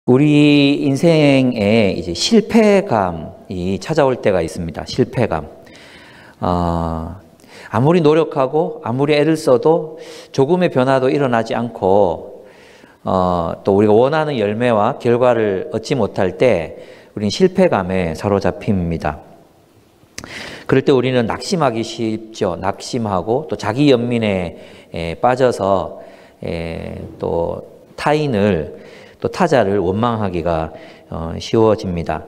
우리 인생에 이제 실패감이 찾아올 때가 있습니다. 실패감. 아무리 노력하고 아무리 애를 써도 조금의 변화도 일어나지 않고 또 우리가 원하는 열매와 결과를 얻지 못할 때 우리는 실패감에 사로잡힙니다. 그럴 때 우리는 낙심하기 쉽죠. 낙심하고 또 자기 연민에 빠져서 또 타인을 또 타자를 원망하기가 쉬워집니다.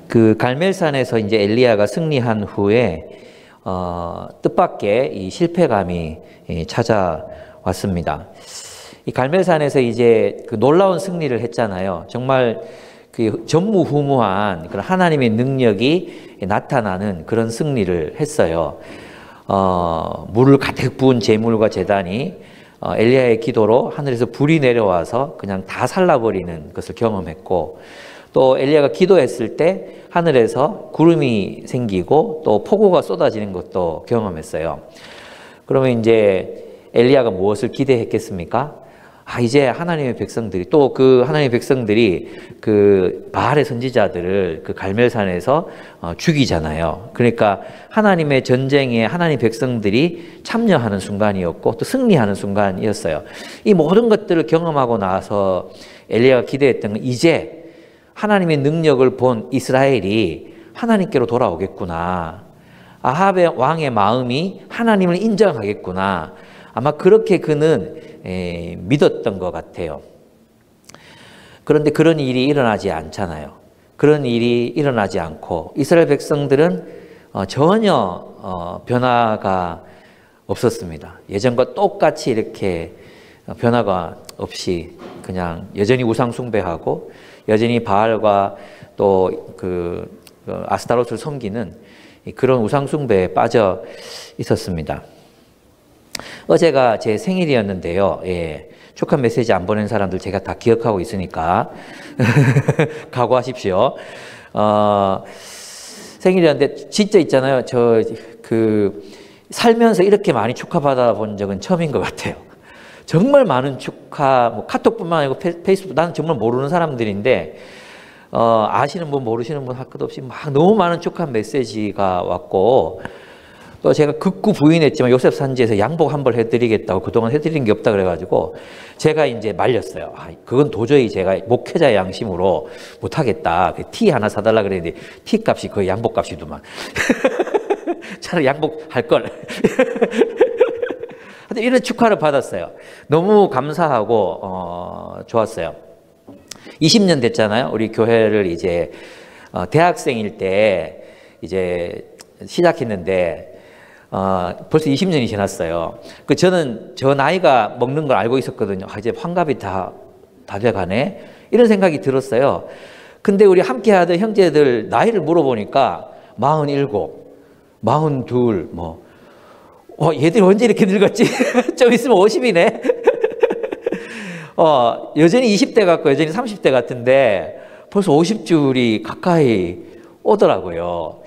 그 갈멜산에서 이제 엘리야가 승리한 후에 뜻밖의 이 실패감이 찾아왔습니다. 이 갈멜산에서 이제 그 놀라운 승리를 했잖아요. 정말 그 전무후무한 그런 하나님의 능력이 나타나는 그런 승리를 했어요. 물을 가득 부은 제물과 제단이 엘리야의 기도로 하늘에서 불이 내려와서 그냥 다 살라버리는 것을 경험했고, 또 엘리야가 기도했을 때 하늘에서 구름이 생기고 또 폭우가 쏟아지는 것도 경험했어요. 그러면 이제 엘리야가 무엇을 기대했겠습니까? 이제 하나님의 백성들이, 또 그 하나님의 백성들이 그 바알의 선지자들을 그 갈멜산에서 죽이잖아요. 그러니까 하나님의 전쟁에 하나님 백성들이 참여하는 순간이었고 또 승리하는 순간이었어요. 이 모든 것들을 경험하고 나서 엘리야가 기대했던 건 이제 하나님의 능력을 본 이스라엘이 하나님께로 돌아오겠구나. 아합의 왕의 마음이 하나님을 인정하겠구나. 아마 그렇게 그는 믿었던 것 같아요. 그런데 그런 일이 일어나지 않잖아요. 그런 일이 일어나지 않고 이스라엘 백성들은 전혀 변화가 없었습니다. 예전과 똑같이 이렇게 변화가 없이 그냥 여전히 우상 숭배하고 여전히 바알과 또 그 아스타롯을 섬기는 그런 우상 숭배에 빠져 있었습니다. 어제가 제 생일이었는데요. 축하 메시지 안 보낸 사람들 제가 다 기억하고 있으니까 각오하십시오. 생일이었는데 진짜 있잖아요. 저 살면서 이렇게 많이 축하받아 본 적은 처음인 것 같아요. 정말 많은 축하, 뭐 카톡뿐만 아니고 페이스북, 나는 정말 모르는 사람들인데 아시는 분 모르시는 분 할 것 없이 막 너무 많은 축하 메시지가 왔고, 또 제가 극구 부인했지만 요셉 산지에서 양복 한 벌 해드리겠다고 그동안 해드린 게 없다 그래가지고 제가 이제 말렸어요. 그건 도저히 제가 목회자의 양심으로 못하겠다. 티 하나 사달라 그랬는데 티 값이 거의 양복 값이더만. 차라리 양복 할 걸. 근데 이런 축하를 받았어요. 너무 감사하고 좋았어요. 20년 됐잖아요. 우리 교회를 이제 대학생일 때 이제 시작했는데 벌써 20년이 지났어요. 저는 저 나이가 먹는 걸 알고 있었거든요. 이제 환갑이 다 돼가네. 이런 생각이 들었어요. 근데 우리 함께 하던 형제들 나이를 물어보니까 47, 42, 얘들이 언제 이렇게 늙었지? 좀 있으면 50이네. 여전히 20대 같고 여전히 30대 같은데 벌써 50줄이 가까이 오더라고요.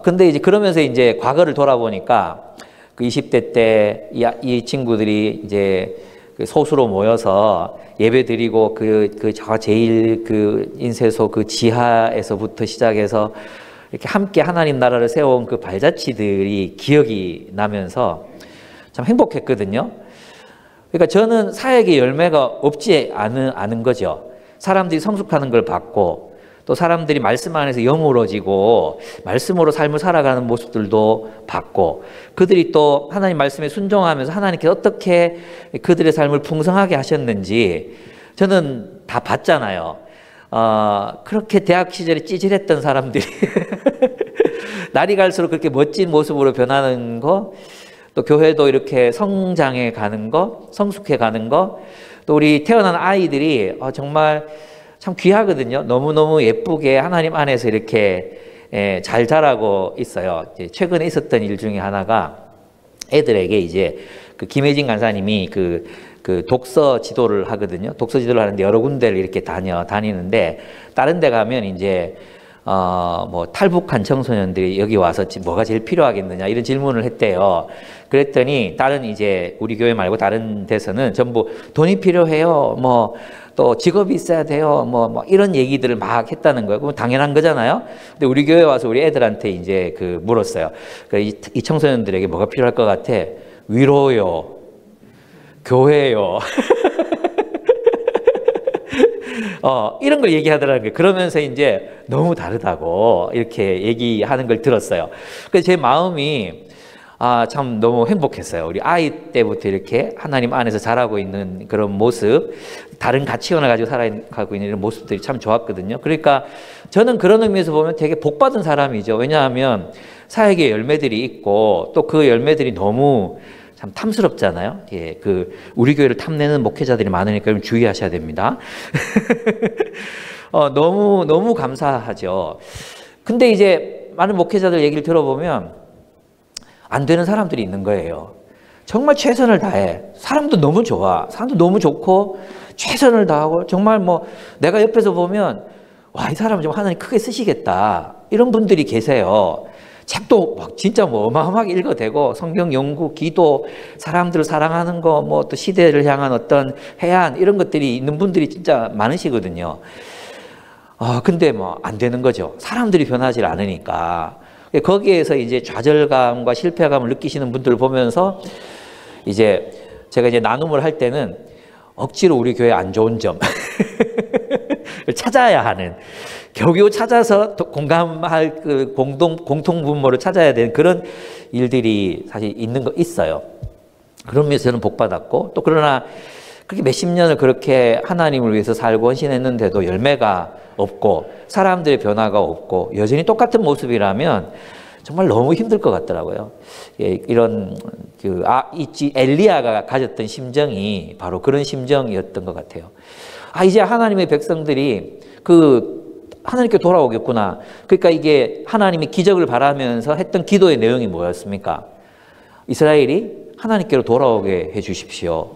근데 이제 그러면서 이제 과거를 돌아보니까 그 20대 때 이 친구들이 이제 소수로 모여서 예배 드리고 저 제일 인쇄소 지하에서부터 시작해서 이렇게 함께 하나님 나라를 세워온 그 발자취들이 기억이 나면서 참 행복했거든요. 그러니까 저는 사역의 열매가 없지 않은 거죠. 사람들이 성숙하는 걸 봤고, 또 사람들이 말씀 안에서 영으로지고 말씀으로 삶을 살아가는 모습들도 봤고, 그들이 또 하나님 말씀에 순종하면서 하나님께서 어떻게 그들의 삶을 풍성하게 하셨는지 저는 다 봤잖아요. 그렇게 대학 시절에 찌질했던 사람들이 날이 갈수록 그렇게 멋진 모습으로 변하는 거, 또 교회도 이렇게 성장해 가는 거, 성숙해 가는 거, 또 우리 태어난 아이들이 정말 참 귀하거든요. 너무너무 예쁘게 하나님 안에서 이렇게 잘 자라고 있어요. 최근에 있었던 일 중에 하나가 애들에게 이제 김혜진 간사님이 독서 지도를 하거든요. 독서 지도를 하는데 여러 군데를 이렇게 다니는데, 다른 데 가면 이제 뭐 탈북한 청소년들이 여기 와서 뭐가 제일 필요하겠느냐 이런 질문을 했대요. 그랬더니 다른 이제 우리 교회 말고 다른 데서는 전부 돈이 필요해요. 뭐 또 직업이 있어야 돼요. 뭐 이런 얘기들을 막 했다는 거예요. 그럼 당연한 거잖아요. 근데 우리 교회 와서 우리 애들한테 이제 물었어요. 이 청소년들에게 뭐가 필요할 것 같아? 위로요. 교회요. 이런 걸 얘기하더라는 거예요. 그러면서 이제 너무 다르다고 이렇게 얘기하는 걸 들었어요. 그래서 제 마음이 참 너무 행복했어요. 우리 아이 때부터 이렇게 하나님 안에서 자라고 있는 그런 모습, 다른 가치관을 가지고 살아가고 있는 이런 모습들이 참 좋았거든요. 그러니까 저는 그런 의미에서 보면 되게 복받은 사람이죠. 왜냐하면 사역의 열매들이 있고 또 그 열매들이 너무 참 탐스럽잖아요. 예, 우리 교회를 탐내는 목회자들이 많으니까 좀 주의하셔야 됩니다. 너무 감사하죠. 근데 이제 많은 목회자들 얘기를 들어보면 안 되는 사람들이 있는 거예요. 정말 최선을 다해. 사람도 너무 좋아. 사람도 너무 좋고 최선을 다하고 정말 뭐 내가 옆에서 보면 와, 이 사람 좀 하나님 크게 쓰시겠다. 이런 분들이 계세요. 책도 막 진짜 뭐 어마어마하게 읽어대고 성경 연구, 기도, 사람들을 사랑하는 거, 뭐 또 시대를 향한 어떤 해안 이런 것들이 있는 분들이 진짜 많으시거든요. 근데 뭐 안 되는 거죠. 사람들이 변하지 않으니까. 거기에서 이제 좌절감과 실패감을 느끼시는 분들을 보면서 이제 제가 이제 나눔을 할 때는 억지로 우리 교회 안 좋은 점 찾아야 하는, 겨우 찾아서 공감할 공통 분모를 찾아야 되는 그런 일들이 사실 있어요. 그런 면에서 저는 복 받았고, 또 그러나 그렇게 몇십 년을 그렇게 하나님을 위해서 살고 헌신했는데도 열매가 없고 사람들의 변화가 없고 여전히 똑같은 모습이라면 정말 너무 힘들 것 같더라고요. 예, 이런 엘리야가 가졌던 심정이 바로 그런 심정이었던 것 같아요. 이제 하나님의 백성들이 하나님께 돌아오겠구나. 그러니까 이게 하나님이 기적을 바라면서 했던 기도의 내용이 뭐였습니까? 이스라엘이 하나님께로 돌아오게 해 주십시오.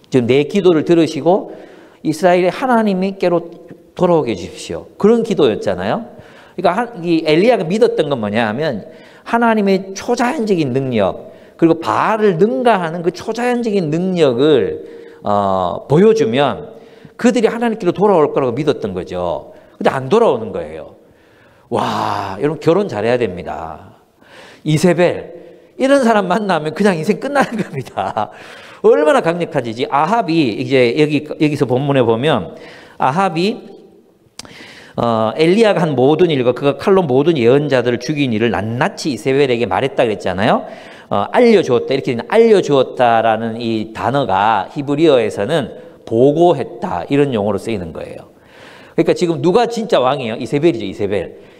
지금 내 기도를 들으시고 이스라엘의 하나님께로 돌아오게 해 주십시오. 그런 기도였잖아요. 그러니까 이 엘리야가 믿었던 건 뭐냐 하면 하나님의 초자연적인 능력, 그리고 바알을 능가하는 그 초자연적인 능력을 보여주면 그들이 하나님께로 돌아올 거라고 믿었던 거죠. 근데 안 돌아오는 거예요. 와, 여러분 결혼 잘해야 됩니다. 이세벨 이런 사람 만나면 그냥 인생 끝나는 겁니다. 얼마나 강력하지. 아합이 이제 여기서 본문에 보면 아합이 엘리야가 한 모든 일과 그가 칼로 모든 예언자들을 죽인 일을 낱낱이 이세벨에게 말했다 그랬잖아요. 알려주었다, 이렇게 알려주었다라는 이 단어가 히브리어에서는 보고했다 이런 용어로 쓰이는 거예요. 그러니까 지금 누가 진짜 왕이에요? 이세벨이죠.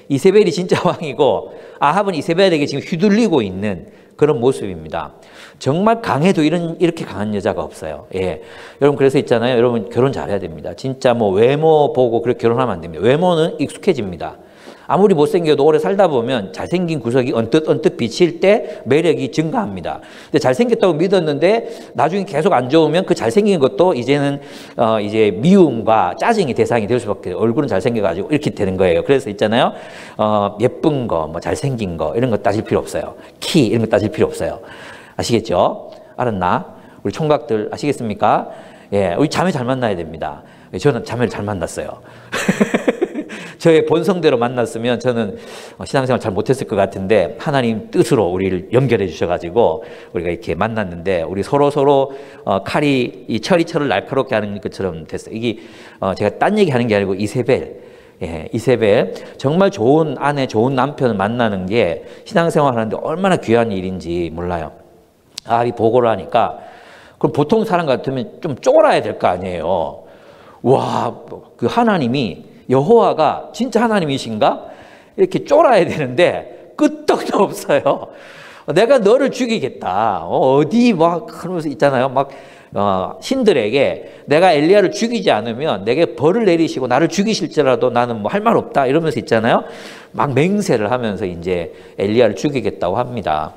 이세벨이 진짜 왕이고 아합은 이세벨에게 지금 휘둘리고 있는 그런 모습입니다. 정말 강해도 이렇게 강한 여자가 없어요. 예. 여러분 그래서 있잖아요. 여러분 결혼 잘해야 됩니다. 진짜 뭐 외모 보고 그렇게 결혼하면 안 됩니다. 외모는 익숙해집니다. 아무리 못생겨도 오래 살다 보면 잘생긴 구석이 언뜻 비칠 때 매력이 증가합니다. 근데 잘생겼다고 믿었는데 나중에 계속 안 좋으면 그 잘생긴 것도 이제는 이제 미움과 짜증의 대상이 될 수밖에 없어요. 얼굴은 잘생겨가지고 이렇게 되는 거예요. 그래서 있잖아요. 예쁜 거, 뭐 잘생긴 거 이런 거 따질 필요 없어요. 키 이런 거 따질 필요 없어요. 아시겠죠? 알았나? 우리 총각들 아시겠습니까? 예, 우리 자매 잘 만나야 됩니다. 저는 자매를 잘 만났어요. 저의 본성대로 만났으면 저는 신앙생활 잘 못했을 것 같은데 하나님 뜻으로 우리를 연결해 주셔가지고 우리가 이렇게 만났는데 우리 서로 칼이 이 철을 날카롭게 하는 것처럼 됐어요. 이게 제가 딴 얘기하는 게 아니고 이세벨, 예, 이세벨 정말 좋은 아내, 좋은 남편을 만나는 게 신앙생활 하는데 얼마나 귀한 일인지 몰라요. 이 보고를 하니까 그럼 보통 사람 같으면 좀 쫄아야 될 거 아니에요. 와, 그 하나님이 여호와가 진짜 하나님이신가? 이렇게 쫄아야 되는데 끄떡도 없어요. 내가 너를 죽이겠다. 어디 막 그러면서 있잖아요. 막 신들에게 내가 엘리야를 죽이지 않으면 내게 벌을 내리시고 나를 죽이실지라도 나는 뭐 할 말 없다 이러면서 있잖아요. 막 맹세를 하면서 이제 엘리야를 죽이겠다고 합니다.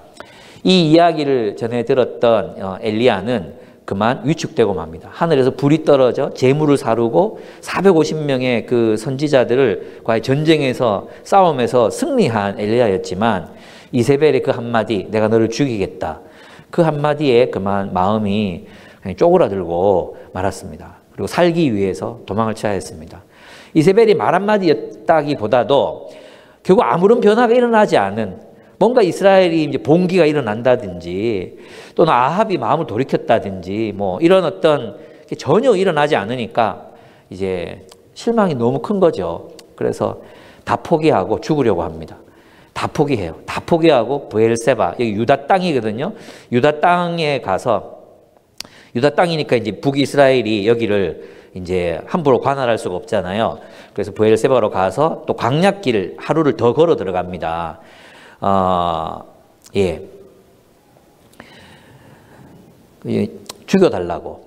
이 이야기를 전해 들었던 엘리야는 그만 위축되고 맙니다. 하늘에서 불이 떨어져 재물을 사르고 450명의 그 선지자들을 과연 전쟁에서 싸움에서 승리한 엘리야였지만 이세벨의 그 한마디, 내가 너를 죽이겠다. 그 한마디에 그만 마음이 그냥 쪼그라들고 말았습니다. 그리고 살기 위해서 도망을 쳐야 했습니다. 이세벨이 말 한마디였다기보다도 결국 아무런 변화가 일어나지 않은, 뭔가 이스라엘이 이제 봉기가 일어난다든지 또는 아합이 마음을 돌이켰다든지 뭐 이런 어떤 전혀 일어나지 않으니까 이제 실망이 너무 큰 거죠. 그래서 다 포기하고 죽으려고 합니다. 다 포기해요. 다 포기하고 브엘세바, 여기 유다 땅이거든요. 유다 땅에 가서, 유다 땅이니까 이제 북이스라엘이 여기를 이제 함부로 관할할 수가 없잖아요. 그래서 브엘세바로 가서 또 광야길 하루를 더 걸어 들어갑니다. 예. 죽여달라고.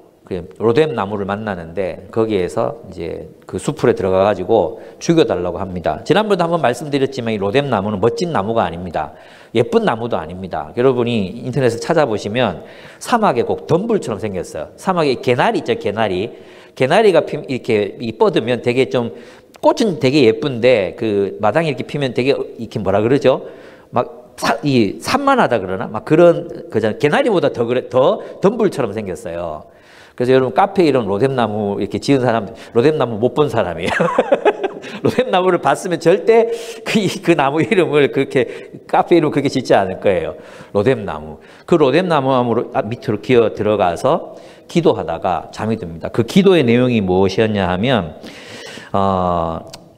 로뎀 나무를 만나는데 거기에서 이제 그 수풀에 들어가 가지고 죽여달라고 합니다. 지난번에도 한번 말씀드렸지만 이 로뎀 나무는 멋진 나무가 아닙니다. 예쁜 나무도 아닙니다. 여러분이 인터넷에 찾아보시면 사막에 꼭 덤불처럼 생겼어요. 사막에 개나리 있죠, 개나리. 개나리가 이렇게 뻗으면 되게 좀, 꽃은 되게 예쁜데 그 마당에 이렇게 피면 되게 이렇게 뭐라 그러죠? 막 산만하다 그러나? 막 그런, 개나리보다 더 덤불처럼 생겼어요. 그래서 여러분 카페 이름 로뎀나무 이렇게 지은 사람, 로뎀나무 못 본 사람이에요. 로뎀나무를 봤으면 절대 그 나무 이름을 그렇게, 카페 이름 그렇게 짓지 않을 거예요. 로뎀나무. 그 로뎀나무 밑으로 기어 들어가서 기도하다가 잠이 듭니다. 그 기도의 내용이 무엇이었냐 하면,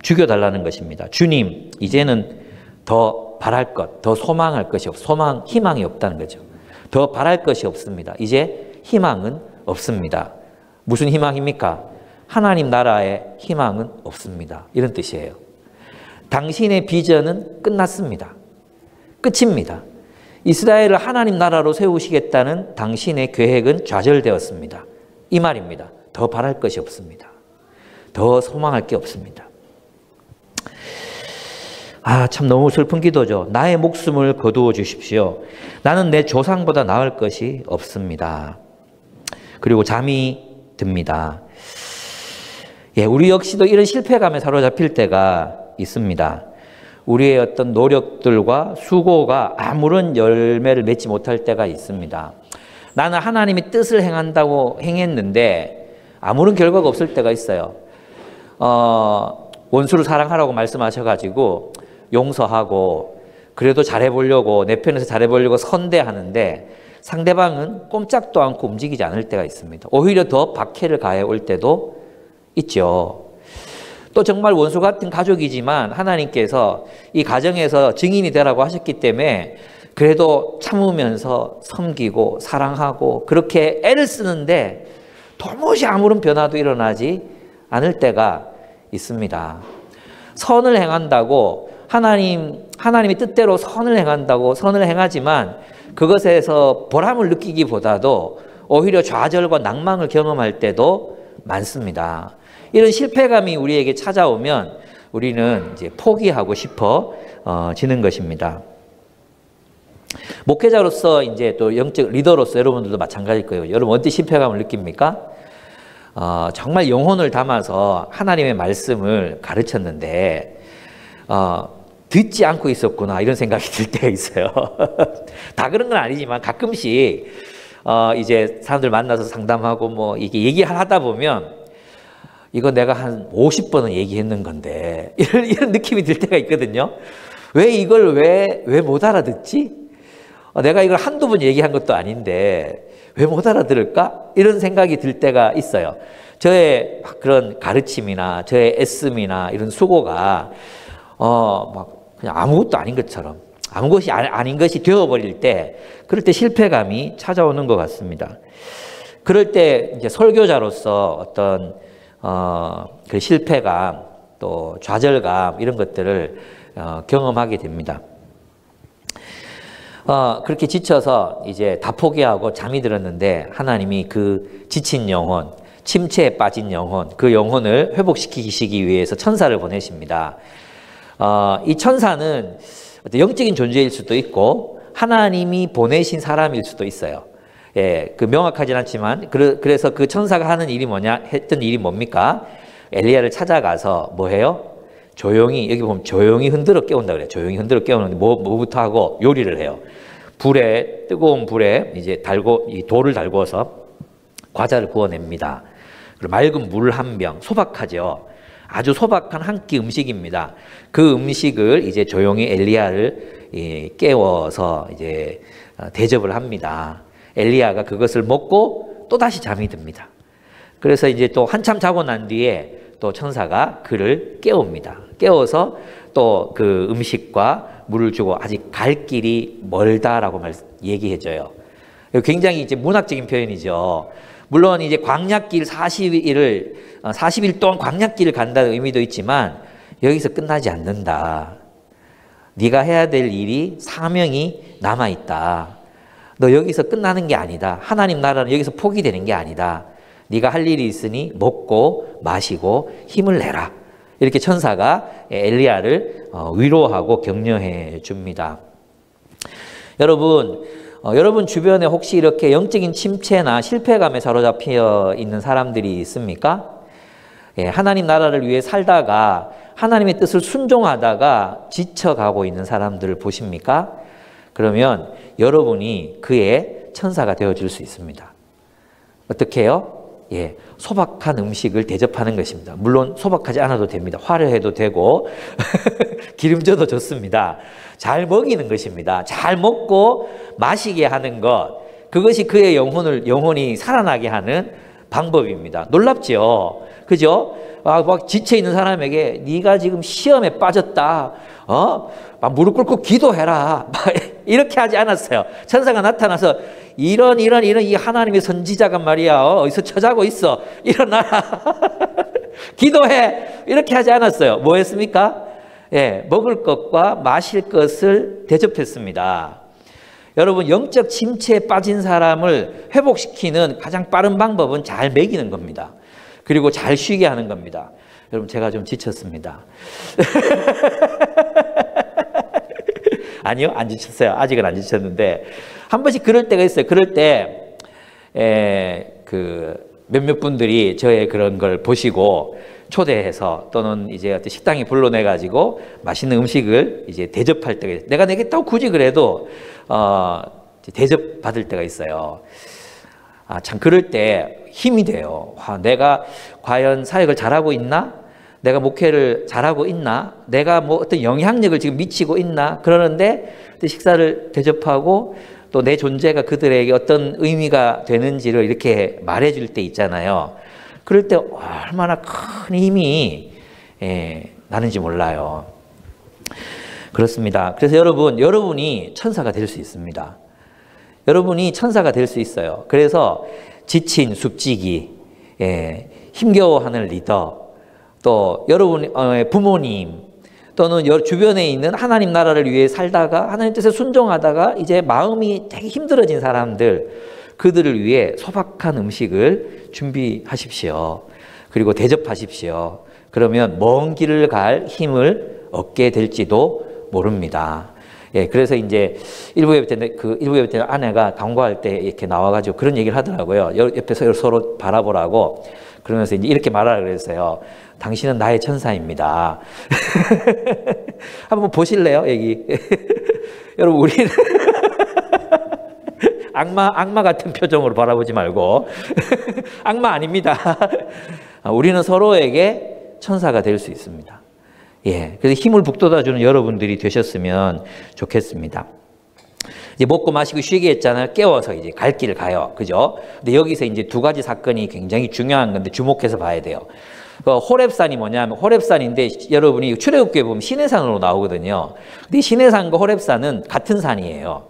죽여달라는 것입니다. 주님, 이제는 더 바랄 것, 더 소망할 것이 희망이 없다는 거죠. 더 바랄 것이 없습니다. 이제 희망은 없습니다. 무슨 희망입니까? 하나님 나라의 희망은 없습니다. 이런 뜻이에요. 당신의 비전은 끝났습니다. 끝입니다. 이스라엘을 하나님 나라로 세우시겠다는 당신의 계획은 좌절되었습니다. 이 말입니다. 더 바랄 것이 없습니다. 더 소망할 게 없습니다. 참 너무 슬픈 기도죠. 나의 목숨을 거두어 주십시오. 나는 내 조상보다 나을 것이 없습니다. 그리고 잠이 듭니다. 예, 우리 역시도 이런 실패감에 사로잡힐 때가 있습니다. 우리의 어떤 노력들과 수고가 아무런 열매를 맺지 못할 때가 있습니다. 나는 하나님의 뜻을 행한다고 행했는데 아무런 결과가 없을 때가 있어요. 원수를 사랑하라고 말씀하셔가지고 용서하고 그래도 잘해보려고, 내 편에서 잘해보려고 선대하는데 상대방은 꼼짝도 않고 움직이지 않을 때가 있습니다. 오히려 더 박해를 가해 올 때도 있죠. 또 정말 원수 같은 가족이지만 하나님께서 이 가정에서 증인이 되라고 하셨기 때문에 그래도 참으면서 섬기고 사랑하고 그렇게 애를 쓰는데 도무지 아무런 변화도 일어나지 않을 때가 있습니다. 선을 행한다고 하나님의 뜻대로 선을 행한다고 선을 행하지만 그것에서 보람을 느끼기보다도 오히려 좌절과 낭망을 경험할 때도 많습니다. 이런 실패감이 우리에게 찾아오면 우리는 이제 포기하고 싶어지는 것입니다. 목회자로서 이제 또 영적 리더로서 여러분들도 마찬가지일 거예요. 여러분 어떻게 실패감을 느낍니까? 정말 영혼을 담아서 하나님의 말씀을 가르쳤는데 듣지 않고 있었구나 이런 생각이 들 때가 있어요. 다 그런 건 아니지만 가끔씩 이제 사람들 만나서 상담하고 뭐 이게 얘기하다 보면 이거 내가 한 50번은 얘기했는 건데 이런 느낌이 들 때가 있거든요. 왜 이걸 왜 못 알아듣지? 내가 이걸 한두 번 얘기한 것도 아닌데 왜 못 알아들을까? 이런 생각이 들 때가 있어요. 저의 그런 가르침이나 저의 애씀이나 이런 수고가 막 그냥 아무것도 아닌 것처럼 아무것이 아닌 것이 되어버릴 때 그럴 때 실패감이 찾아오는 것 같습니다. 그럴 때 이제 설교자로서 어떤 그 실패감 또 좌절감 이런 것들을 경험하게 됩니다. 그렇게 지쳐서 이제 다 포기하고 잠이 들었는데 하나님이 그 지친 영혼, 침체에 빠진 영혼, 그 영혼을 회복시키시기 위해서 천사를 보내십니다. 이 천사는 영적인 존재일 수도 있고 하나님이 보내신 사람일 수도 있어요. 예, 그 명확하진 않지만 그래서 그 천사가 하는 일이 했던 일이 뭡니까? 엘리야를 찾아가서 뭐 해요? 조용히, 여기 보면 조용히 흔들어 깨운다 그래요. 조용히 흔들어 깨우는데 뭐부터 하고 요리를 해요. 뜨거운 불에 이제 이 돌을 달궈서 과자를 구워냅니다. 그리고 맑은 물 한 병, 소박하죠. 아주 소박한 한 끼 음식입니다. 그 음식을 이제 조용히 엘리야를 깨워서 이제 대접을 합니다. 엘리야가 그것을 먹고 또 다시 잠이 듭니다. 그래서 이제 또 한참 자고 난 뒤에 또 천사가 그를 깨웁니다. 깨워서 또 그 음식과 물을 주고 아직 갈 길이 멀다라고 얘기해줘요. 굉장히 이제 문학적인 표현이죠. 물론 이제 광야길 40일 동안 광야길을 간다는 의미도 있지만 여기서 끝나지 않는다. 네가 해야 될 일이 사명이 남아있다. 너 여기서 끝나는 게 아니다. 하나님 나라는 여기서 포기되는 게 아니다. 네가 할 일이 있으니 먹고 마시고 힘을 내라. 이렇게 천사가 엘리야를 위로하고 격려해 줍니다. 여러분 주변에 혹시 이렇게 영적인 침체나 실패감에 사로잡혀 있는 사람들이 있습니까? 예, 하나님 나라를 위해 살다가 하나님의 뜻을 순종하다가 지쳐가고 있는 사람들을 보십니까? 그러면 여러분이 그의 천사가 되어줄 수 있습니다. 어떻게 해요? 예, 소박한 음식을 대접하는 것입니다. 물론 소박하지 않아도 됩니다. 화려해도 되고 기름져도 좋습니다. 잘 먹이는 것입니다. 잘 먹고 마시게 하는 것, 그것이 그의 영혼이 살아나게 하는 방법입니다. 놀랍지요? 그죠? 막 지쳐있는 사람에게 네가 지금 시험에 빠졌다. 막 무릎 꿇고 기도해라. 막 이렇게 하지 않았어요. 천사가 나타나서 이런 이 하나님의 선지자가 말이야. 어디서 처자고 있어. 일어나라. 기도해. 이렇게 하지 않았어요. 뭐 했습니까? 예, 먹을 것과 마실 것을 대접했습니다. 여러분, 영적 침체에 빠진 사람을 회복시키는 가장 빠른 방법은 잘 먹이는 겁니다. 그리고 잘 쉬게 하는 겁니다. 여러분, 제가 좀 지쳤습니다. 아니요, 안 지쳤어요. 아직은 안 지쳤는데 한 번씩 그럴 때가 있어요. 그럴 때 몇몇 분들이 저의 그런 걸 보시고 초대해서 또는 이제 어떤 식당에 불러내 가지고 맛있는 음식을 이제 대접할 때가 있어요. 내가 내겠다고 굳이 그래도 대접 받을 때가 있어요. 참 그럴 때 힘이 돼요. 내가 과연 사역을 잘하고 있나? 내가 목회를 잘하고 있나? 내가 뭐 어떤 영향력을 지금 미치고 있나? 그러는데 식사를 대접하고 또 내 존재가 그들에게 어떤 의미가 되는지를 이렇게 말해줄 때 있잖아요. 그럴 때 얼마나 큰 힘이 나는지 몰라요. 그렇습니다. 그래서 여러분이 천사가 될 수 있습니다. 여러분이 천사가 될 수 있어요. 그래서 지친 숙직이, 힘겨워하는 리더, 또 여러분 부모님 또는 주변에 있는 하나님 나라를 위해 살다가 하나님 뜻에 순종하다가 이제 마음이 되게 힘들어진 사람들, 그들을 위해 소박한 음식을 준비하십시오. 그리고 대접하십시오. 그러면 먼 길을 갈 힘을 얻게 될지도 모릅니다. 예, 그래서 이제 일부 예배 때는 아내가 강구할 때 이렇게 나와가지고 그런 얘기를 하더라고요. 옆에서 서로 바라보라고. 그러면서 이제 이렇게 말하라 그랬어요. 당신은 나의 천사입니다. 한번 보실래요, 여기? 여러분, 우리는 악마 같은 표정으로 바라보지 말고 악마 아닙니다. 우리는 서로에게 천사가 될 수 있습니다. 예, 그래서 힘을 북돋아주는 여러분들이 되셨으면 좋겠습니다. 이제 먹고 마시고 쉬게 했잖아요. 깨워서 이제 갈 길을 가요. 그죠? 근데 여기서 이제 두 가지 사건이 굉장히 중요한 건데 주목해서 봐야 돼요. 호렙산이 뭐냐면, 호렙산인데 여러분이 출애굽기에 보면 시내산으로 나오거든요. 근데 시내산과 호렙산은 같은 산이에요.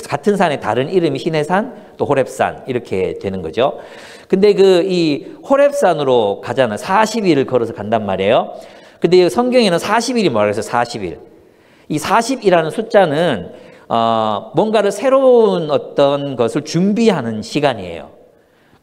같은 산의 다른 이름이 시내산, 또 호렙산 이렇게 되는 거죠. 근데 이 호렙산으로 가잖아요. 40일을 걸어서 간단 말이에요. 근데 성경에는 40일이 뭐라고 했어요? 40일. 이 40이라는 숫자는 뭔가를 새로운 어떤 것을 준비하는 시간이에요.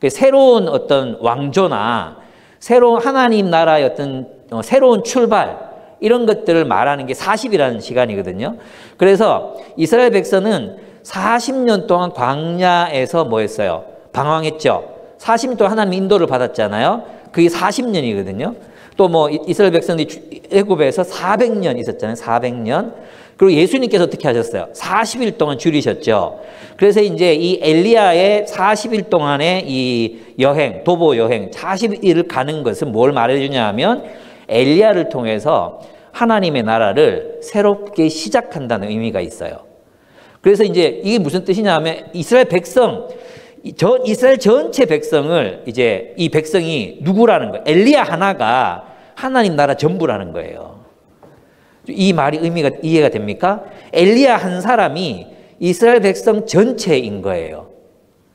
새로운 어떤 왕조나 새로운 하나님 나라의 어떤 새로운 출발, 이런 것들을 말하는 게 40이라는 시간이거든요. 그래서 이스라엘 백성은 40년 동안 광야에서 뭐 했어요? 방황했죠. 40년 동안 하나님 인도를 받았잖아요. 그게 40년이거든요. 또 뭐 이스라엘 백성들이 애굽에서 400년 있었잖아요. 400년. 그리고 예수님께서 어떻게 하셨어요? 40일 동안 줄이셨죠. 그래서 이제 이 엘리야의 40일 동안의 이 여행, 도보 여행, 40일을 가는 것은 뭘 말해주냐 하면 엘리야를 통해서 하나님의 나라를 새롭게 시작한다는 의미가 있어요. 그래서 이제 이게 무슨 뜻이냐 하면 이스라엘 백성, 이스라엘 전체 백성을 이제 이 백성이 누구라는 거예요? 엘리야 하나가 하나님 나라 전부라는 거예요. 이 말이 의미가 이해가 됩니까? 엘리야 한 사람이 이스라엘 백성 전체인 거예요.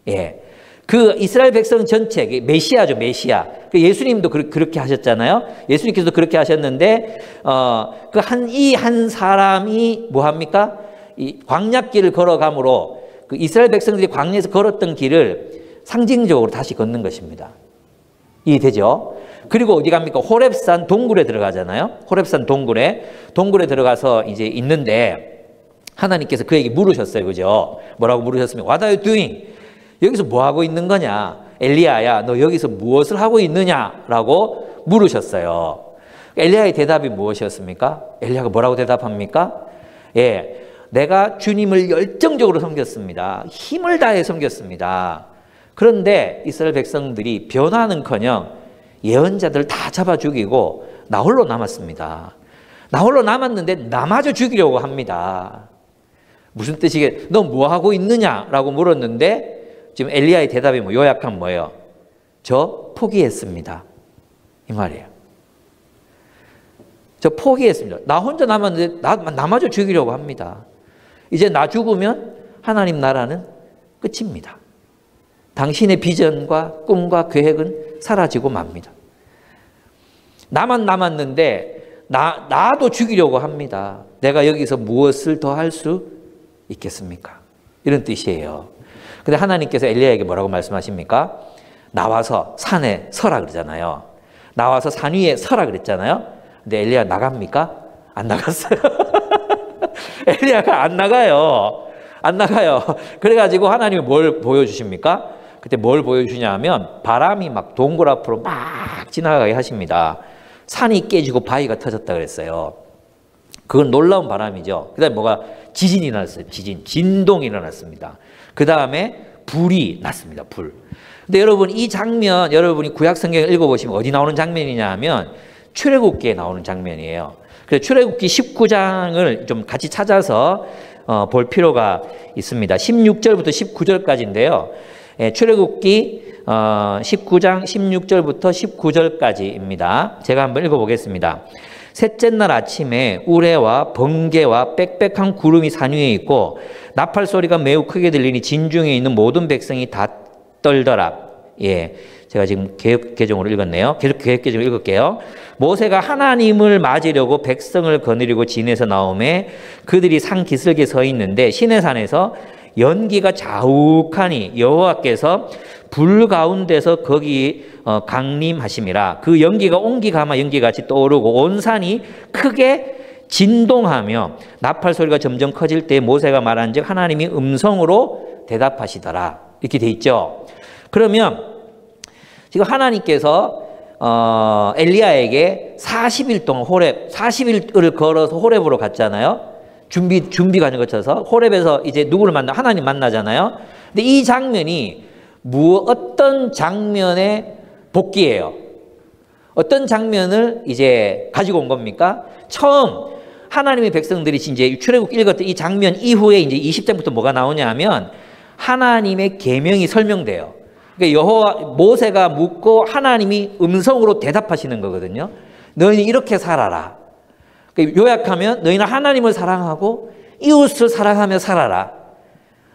예. 그 이스라엘 백성 전체, 메시아죠, 메시아. 예수님도 그렇게 하셨잖아요. 예수님께서도 그렇게 하셨는데, 이 한 사람이 뭐 합니까? 이 광야길을 걸어감으로 그 이스라엘 백성들이 광야에서 걸었던 길을 상징적으로 다시 걷는 것입니다. 이해되죠? 그리고 어디 갑니까? 호렙산 동굴에 들어가잖아요. 호렙산 동굴에 들어가서 이제 있는데 하나님께서 그에게 물으셨어요. 그죠? 뭐라고 물으셨습니까? What are you doing? 여기서 뭐 하고 있는 거냐? 엘리야야, 너 여기서 무엇을 하고 있느냐라고 물으셨어요. 엘리야의 대답이 무엇이었습니까? 엘리야가 뭐라고 대답합니까? 예, 내가 주님을 열정적으로 섬겼습니다. 힘을 다해 섬겼습니다. 그런데 이스라엘 백성들이 변화는커녕 예언자들 다 잡아 죽이고 나 홀로 남았습니다. 나 홀로 남았는데 나마저 죽이려고 합니다. 무슨 뜻이게? 너 뭐 하고 있느냐라고 물었는데 지금 엘리야의 대답이 뭐 요약하면 뭐예요? 저 포기했습니다. 이 말이에요. 저 포기했습니다. 나 혼자 남았는데 나마저 죽이려고 합니다. 이제 나 죽으면 하나님 나라는 끝입니다. 당신의 비전과 꿈과 계획은 사라지고 맙니다. 나만 남았는데 나도 죽이려고 합니다. 내가 여기서 무엇을 더 할 수 있겠습니까? 이런 뜻이에요. 근데 하나님께서 엘리야에게 뭐라고 말씀하십니까? 나와서 산에 서라 그러잖아요. 나와서 산 위에 서라 그랬잖아요. 근데 엘리야 나갑니까? 안 나갔어요. 엘리야가 안 나가요. 안 나가요. 그래가지고 하나님이 뭘 보여주십니까? 그때 뭘 보여주냐 하면 바람이 막 동굴 앞으로 막 지나가게 하십니다. 산이 깨지고 바위가 터졌다 그랬어요. 그건 놀라운 바람이죠. 그 다음에 뭐가 지진이 일어났어요. 진동이 일어났습니다. 그 다음에 불이 났습니다. 불. 근데 여러분 이 장면 여러분이 구약 성경을 읽어보시면 어디 나오는 장면이냐 하면 출애굽기에 나오는 장면이에요. 그래서 출애굽기 19장을 좀 같이 찾아서 볼 필요가 있습니다. 16절부터 19절까지인데요. 출애굽기 19장 16절부터 19절까지입니다. 제가 한번 읽어보겠습니다. 셋째 날 아침에 우레와 번개와 빽빽한 구름이 산 위에 있고 나팔 소리가 매우 크게 들리니 진중에 있는 모든 백성이 다 떨더라. 예, 제가 지금 개역개정으로 읽었네요. 계속 개역개정으로 읽을게요. 모세가 하나님을 맞으려고 백성을 거느리고 진에서 나오매 그들이 산 기슭에 서 있는데 시내산에서 연기가 자욱하니 여호와께서 불 가운데서 거기 강림하심이라. 그 연기가 온기가마 연기같이 떠오르고 온 산이 크게 진동하며 나팔 소리가 점점 커질 때 모세가 말한즉 하나님이 음성으로 대답하시더라. 이렇게 돼 있죠. 그러면 지금 하나님께서 엘리야에게 40일 동안 40일을 걸어서 호렙으로 갔잖아요. 준비 과정 거쳐서 호렙에서 이제 누구를 만나? 하나님 만나잖아요. 근데 이 장면이 어떤 장면의 복귀예요? 어떤 장면을 이제 가지고 온 겁니까? 처음 하나님의 백성들이 이제 출애굽 읽었던 이 장면 이후에 이제 20장부터 뭐가 나오냐 하면 하나님의 계명이 설명돼요. 그러니까 모세가 묻고 하나님이 음성으로 대답하시는 거거든요. 너희는 이렇게 살아라. 요약하면 너희는 하나님을 사랑하고 이웃을 사랑하며 살아라.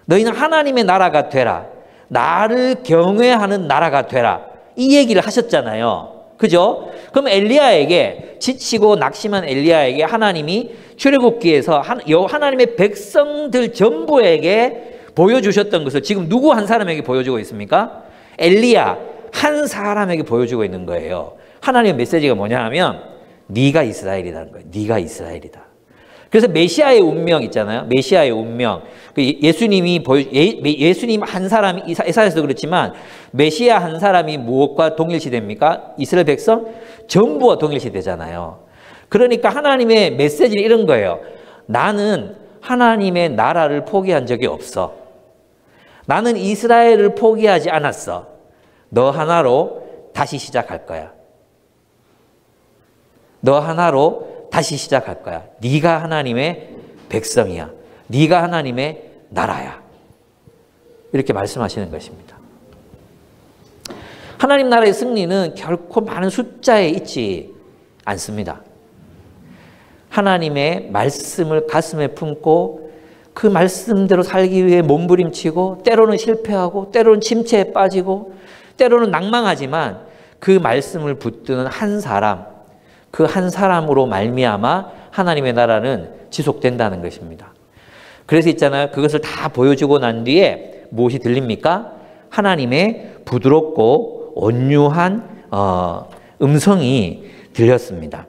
너희는 하나님의 나라가 되라. 나를 경외하는 나라가 되라. 이 얘기를 하셨잖아요. 그죠? 그럼 엘리야에게 지치고 낙심한 엘리야에게 하나님이 출애굽기에서 하나님의 백성들 전부에게 보여주셨던 것을 지금 누구 한 사람에게 보여주고 있습니까? 엘리야 한 사람에게 보여주고 있는 거예요. 하나님의 메시지가 뭐냐 하면 네가 이스라엘이라는 거예요. 네가 이스라엘이다. 그래서 메시아의 운명 있잖아요. 메시아의 운명. 예수님 한 사람이, 에사야서도 그렇지만 메시아 한 사람이 무엇과 동일시됩니까? 이스라엘 백성 전부와 동일시되잖아요. 그러니까 하나님의 메시지는 이런 거예요. 나는 하나님의 나라를 포기한 적이 없어. 나는 이스라엘을 포기하지 않았어. 너 하나로 다시 시작할 거야. 너 하나로 다시 시작할 거야. 네가 하나님의 백성이야. 네가 하나님의 나라야. 이렇게 말씀하시는 것입니다. 하나님 나라의 승리는 결코 많은 숫자에 있지 않습니다. 하나님의 말씀을 가슴에 품고 그 말씀대로 살기 위해 몸부림치고 때로는 실패하고 때로는 침체에 빠지고 때로는 낭망하지만 그 말씀을 붙드는 한 사람, 그 한 사람으로 말미암아 하나님의 나라는 지속된다는 것입니다. 그래서 있잖아요. 그것을 다 보여주고 난 뒤에 무엇이 들립니까? 하나님의 부드럽고 온유한 음성이 들렸습니다.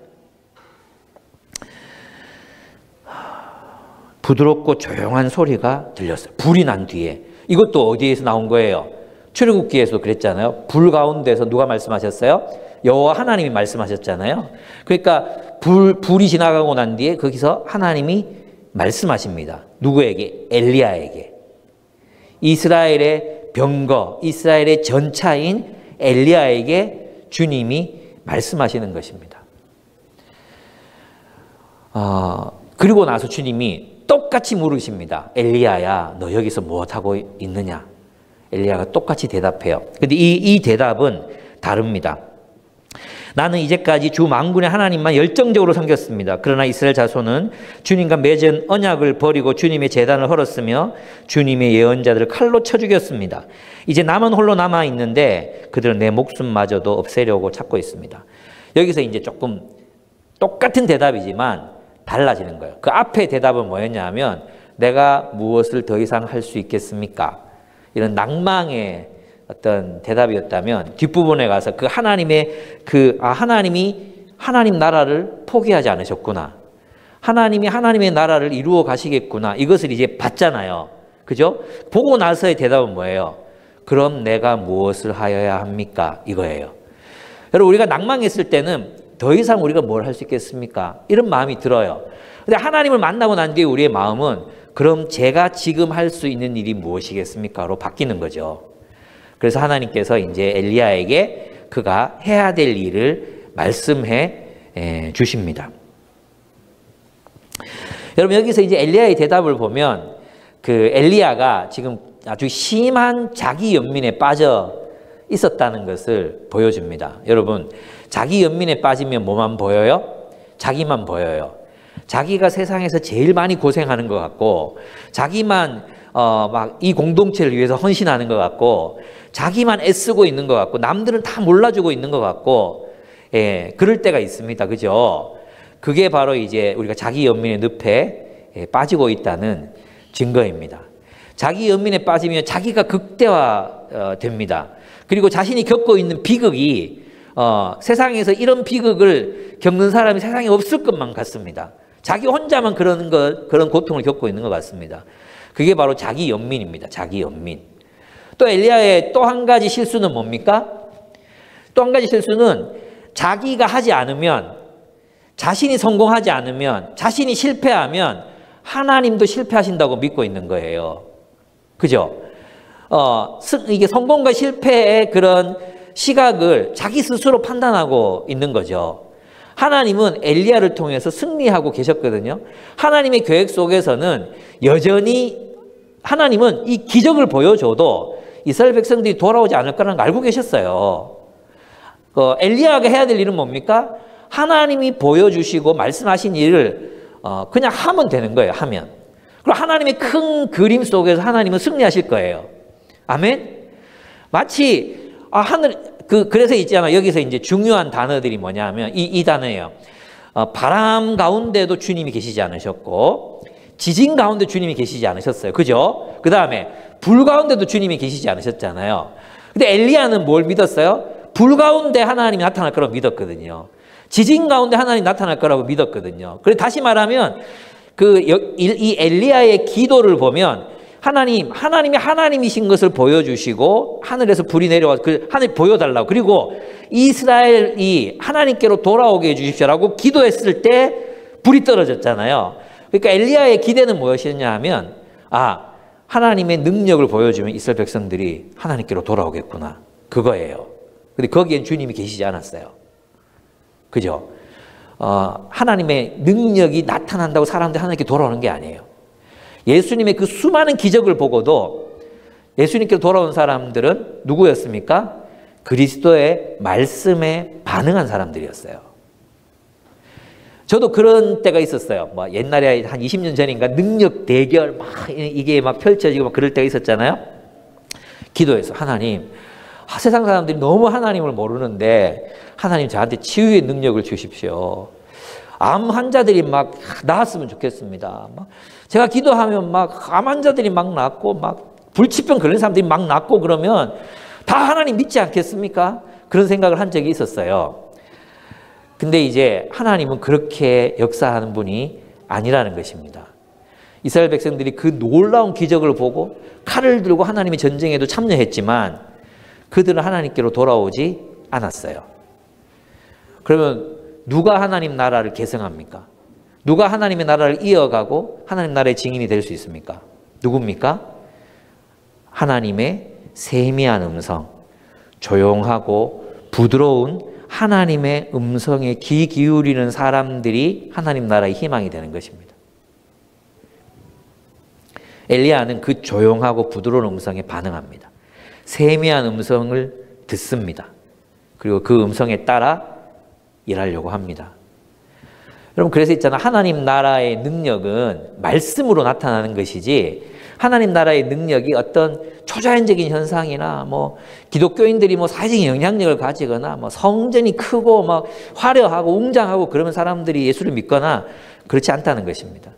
부드럽고 조용한 소리가 들렸어요. 불이 난 뒤에. 이것도 어디에서 나온 거예요? 출애굽기에서 그랬잖아요. 불 가운데서 누가 말씀하셨어요? 여호와 하나님이 말씀하셨잖아요. 그러니까 불이 지나가고 난 뒤에 거기서 하나님이 말씀하십니다. 누구에게? 엘리야에게. 이스라엘의 병거, 이스라엘의 전차인 엘리야에게 주님이 말씀하시는 것입니다. 그리고 나서 주님이 똑같이 물으십니다. 엘리야야, 너 여기서 무엇하고 있느냐? 엘리야가 똑같이 대답해요. 근데 이 대답은 다릅니다. 나는 이제까지 주 만군의 하나님만 열정적으로 섬겼습니다. 그러나 이스라엘 자손은 주님과 맺은 언약을 버리고 주님의 제단을 헐었으며 주님의 예언자들을 칼로 쳐 죽였습니다. 이제 나만 홀로 남아있는데 그들은 내 목숨마저도 없애려고 찾고 있습니다. 여기서 이제 조금 똑같은 대답이지만 달라지는 거예요. 그 앞에 대답은 뭐였냐면 내가 무엇을 더 이상 할 수 있겠습니까? 이런 낭망의 어떤 대답이었다면 뒷부분에 가서 그 하나님의 하나님이 하나님 나라를 포기하지 않으셨구나. 하나님이 하나님의 나라를 이루어 가시겠구나. 이것을 이제 봤잖아요. 그죠? 보고 나서의 대답은 뭐예요? 그럼 내가 무엇을 하여야 합니까? 이거예요. 여러분 우리가 낭망했을 때는 더 이상 우리가 뭘 할 수 있겠습니까? 이런 마음이 들어요. 근데 하나님을 만나고 난 뒤에 우리의 마음은 그럼 제가 지금 할 수 있는 일이 무엇이겠습니까?로 바뀌는 거죠. 그래서 하나님께서 이제 엘리야에게 그가 해야 될 일을 말씀해 주십니다. 여러분 여기서 이제 엘리야의 대답을 보면 그 엘리야가 지금 아주 심한 자기 연민에 빠져 있었다는 것을 보여줍니다. 여러분 자기 연민에 빠지면 뭐만 보여요? 자기만 보여요. 자기가 세상에서 제일 많이 고생하는 것 같고 자기만 막 이 공동체를 위해서 헌신하는 것 같고 자기만 애쓰고 있는 것 같고 남들은 다 몰라주고 있는 것 같고 그럴 때가 있습니다. 그죠? 그게 바로 이제 우리가 자기 연민의 늪에 빠지고 있다는 증거입니다. 자기 연민에 빠지면 자기가 극대화됩니다. 그리고 자신이 겪고 있는 비극이 세상에서 이런 비극을 겪는 사람이 세상에 없을 것만 같습니다. 자기 혼자만 그런 고통을 겪고 있는 것 같습니다. 그게 바로 자기 연민입니다. 자기 연민. 또 엘리야의 또 한 가지 실수는 뭡니까? 또 한 가지 실수는 자기가 하지 않으면, 자신이 성공하지 않으면, 자신이 실패하면 하나님도 실패하신다고 믿고 있는 거예요. 그죠? 이게 성공과 실패의 그런 시각을 자기 스스로 판단하고 있는 거죠. 하나님은 엘리야를 통해서 승리하고 계셨거든요. 하나님의 계획 속에서는 여전히 하나님은 이 기적을 보여줘도 이스라엘 백성들이 돌아오지 않을 거라는 걸 알고 계셨어요. 엘리야가 해야 될 일은 뭡니까? 하나님이 보여주시고 말씀하신 일을 그냥 하면 되는 거예요. 하면. 그리고 하나님의 큰 그림 속에서 하나님은 승리하실 거예요. 아멘? 마치 그래서 있잖아. 여기서 이제 중요한 단어들이 뭐냐 하면 이 단어예요. 바람 가운데도 주님이 계시지 않으셨고 지진 가운데 주님이 계시지 않으셨어요. 그죠? 그 다음에 불 가운데도 주님이 계시지 않으셨잖아요. 근데 엘리야는 뭘 믿었어요? 불 가운데 하나님이 나타날 거라고 믿었거든요. 지진 가운데 하나님 나타날 거라고 믿었거든요. 그래 다시 말하면 이 엘리야의 기도를 보면 하나님이 하나님이신 것을 보여주시고 하늘에서 불이 내려와서 그 하늘 보여달라고, 그리고 이스라엘이 하나님께로 돌아오게 해주십시오라고 기도했을 때 불이 떨어졌잖아요. 그러니까 엘리야의 기대는 무엇이었냐 하면 하나님의 능력을 보여주면 이스라엘 백성들이 하나님께로 돌아오겠구나, 그거예요. 근데 거기엔 주님이 계시지 않았어요. 그죠? 하나님의 능력이 나타난다고 사람들이 하나님께 돌아오는 게 아니에요. 예수님의 그 수많은 기적을 보고도 예수님께로 돌아온 사람들은 누구였습니까? 그리스도의 말씀에 반응한 사람들이었어요. 저도 그런 때가 있었어요. 뭐 옛날에 한 20년 전인가 능력 대결 이게 펼쳐지고 그럴 때가 있었잖아요. 기도해서 하나님, 세상 사람들이 너무 하나님을 모르는데 하나님 저한테 치유의 능력을 주십시오. 암 환자들이 나았으면 좋겠습니다. 제가 기도하면 암 환자들이 낫고 불치병 걸린 사람들이 낫고 그러면 다 하나님 믿지 않겠습니까? 그런 생각을 한 적이 있었어요. 근데 이제 하나님은 그렇게 역사하는 분이 아니라는 것입니다. 이스라엘 백성들이 그 놀라운 기적을 보고 칼을 들고 하나님의 전쟁에도 참여했지만 그들은 하나님께로 돌아오지 않았어요. 그러면 누가 하나님 나라를 계승합니까? 누가 하나님의 나라를 이어가고 하나님 나라의 증인이 될 수 있습니까? 누굽니까? 하나님의 세미한 음성, 조용하고 부드러운 하나님의 음성에 귀 기울이는 사람들이 하나님 나라의 희망이 되는 것입니다. 엘리야는 그 조용하고 부드러운 음성에 반응합니다. 세미한 음성을 듣습니다. 그리고 그 음성에 따라 일하려고 합니다. 여러분, 그래서 있잖아, 하나님 나라의 능력은 말씀으로 나타나는 것이지 하나님 나라의 능력이 어떤 초자연적인 현상이나 기독교인들이 사회적인 영향력을 가지거나 성전이 크고 화려하고 웅장하고 그러면 사람들이 예수를 믿거나 그렇지 않다는 것입니다.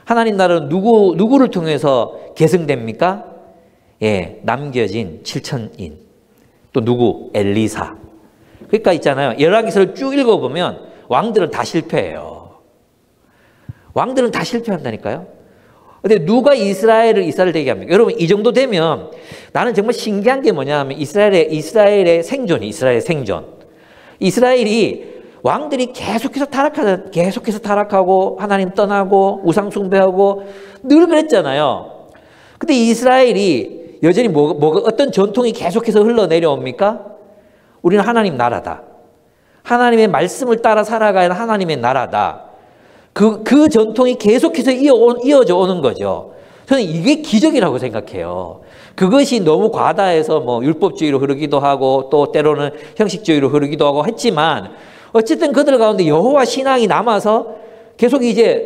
하나님 나라는 누구를 통해서 계승됩니까? 남겨진 7천인. 또 누구? 엘리사. 그러니까 있잖아요, 열왕기서를 쭉 읽어보면 왕들은 다 실패해요. 왕들은 다 실패한다니까요. 근데 누가 이스라엘을 되게 합니까? 여러분, 이 정도 되면 나는 정말 신기한 게 뭐냐 하면 이스라엘의 생존. 이스라엘이 왕들이 계속해서 타락하고 하나님 떠나고 우상 숭배하고 늘 그랬잖아요. 근데 이스라엘이 여전히 어떤 전통이 계속해서 흘러내려옵니까? 우리는 하나님 나라다. 하나님의 말씀을 따라 살아가야 하나님의 나라다. 그 전통이 계속해서 이어져 오는 거죠. 저는 이게 기적이라고 생각해요. 그것이 너무 과다해서 율법주의로 흐르기도 하고 또 때로는 형식주의로 흐르기도 하고 했지만 어쨌든 그들 가운데 여호와 신앙이 남아서 계속 이제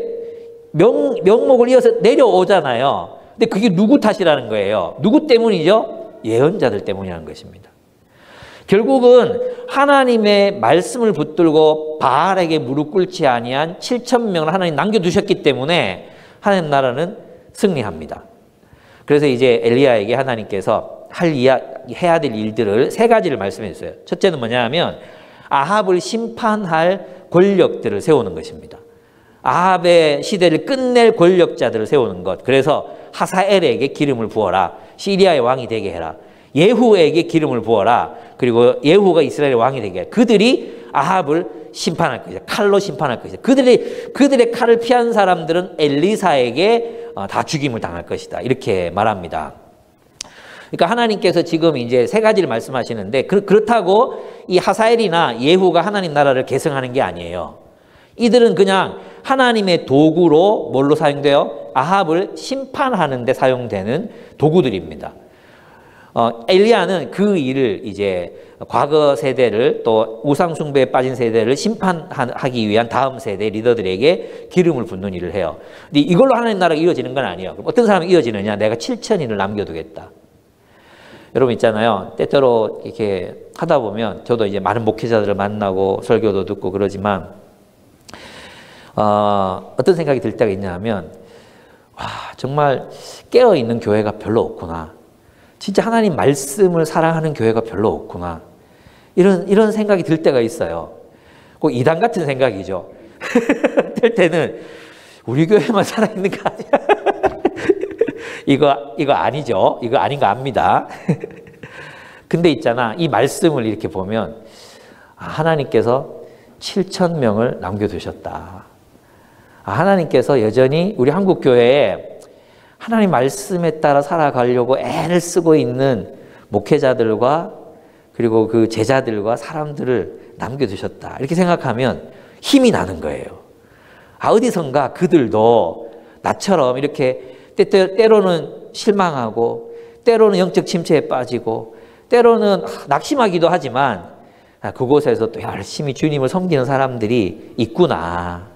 명목을 이어서 내려오잖아요. 근데 그게 누구 탓이라는 거예요? 누구 때문이죠? 예언자들 때문이라는 것입니다. 결국은 하나님의 말씀을 붙들고 바알에게 무릎 꿇지 아니한 7,000명을 하나님 남겨두셨기 때문에 하나님 나라는 승리합니다. 그래서 이제 엘리야에게 하나님께서 해야 될 일들을 세 가지를 말씀해 주세요. 첫째는 뭐냐 하면 아합을 심판할 권력들을 세우는 것입니다. 아합의 시대를 끝낼 권력자들을 세우는 것. 그래서 하사엘에게 기름을 부어라. 시리아의 왕이 되게 해라. 예후에게 기름을 부어라. 그리고 예후가 이스라엘의 왕이 되게 해라. 그들이 아합을 심판할 것이다. 칼로 심판할 것이다. 그들의 칼을 피한 사람들은 엘리사에게 다 죽임을 당할 것이다. 이렇게 말합니다. 그러니까 하나님께서 지금 이제 세 가지를 말씀하시는데 그렇다고 이 하사엘이나 예후가 하나님 나라를 계승하는 게 아니에요. 이들은 그냥 하나님의 도구로 뭘로 사용돼요? 아합을 심판하는 데 사용되는 도구들입니다. 엘리야는 그 일을 이제 과거 세대를 또 우상숭배에 빠진 세대를 심판하기 위한 다음 세대 리더들에게 기름을 붓는 일을 해요. 근데 이걸로 하나님 나라가 이어지는 건 아니에요. 그럼 어떤 사람이 이어지느냐? 내가 7,000인을 남겨두겠다. 여러분 있잖아요. 때때로 이렇게 하다 보면 저도 이제 많은 목회자들을 만나고 설교도 듣고 그러지만 어떤 생각이 들 때가 있냐 하면 정말 깨어있는 교회가 별로 없구나. 진짜 하나님 말씀을 사랑하는 교회가 별로 없구나. 이런 생각이 들 때가 있어요. 꼭 이단 같은 생각이죠. 될 때는 우리 교회만 살아있는 거 아니야? 이거 아니죠. 이거 아닌 거 압니다. 근데 있잖아, 이 말씀을 이렇게 보면 하나님께서 7,000명을 남겨두셨다. 하나님께서 여전히 우리 한국 교회에 하나님 말씀에 따라 살아가려고 애를 쓰고 있는 목회자들과 그리고 그 제자들과 사람들을 남겨두셨다. 이렇게 생각하면 힘이 나는 거예요. 어디선가 그들도 나처럼 이렇게 때로는 실망하고 때로는 영적 침체에 빠지고 때로는 낙심하기도 하지만 그곳에서 또 열심히 주님을 섬기는 사람들이 있구나.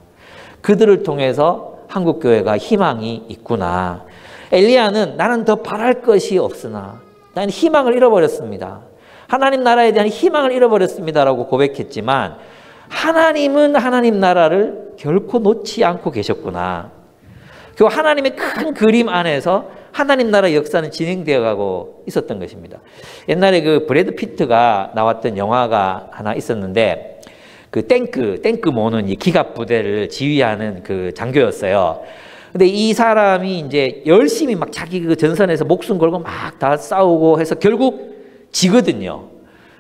그들을 통해서 한국교회가 희망이 있구나. 엘리야는 나는 더 바랄 것이 없으나 나는 희망을 잃어버렸습니다. 하나님 나라에 대한 희망을 잃어버렸습니다라고 고백했지만 하나님은 하나님 나라를 결코 놓지 않고 계셨구나. 그 하나님의 큰 그림 안에서 하나님 나라 역사는 진행되어 가고 있었던 것입니다. 옛날에 그 브래드 피트가 나왔던 영화가 하나 있었는데 그 탱크 모는 이 기갑 부대를 지휘하는 그 장교였어요. 근데 이 사람이 이제 열심히 막 자기 그 전선에서 목숨 걸고 막 다 싸우고 해서 결국 지거든요.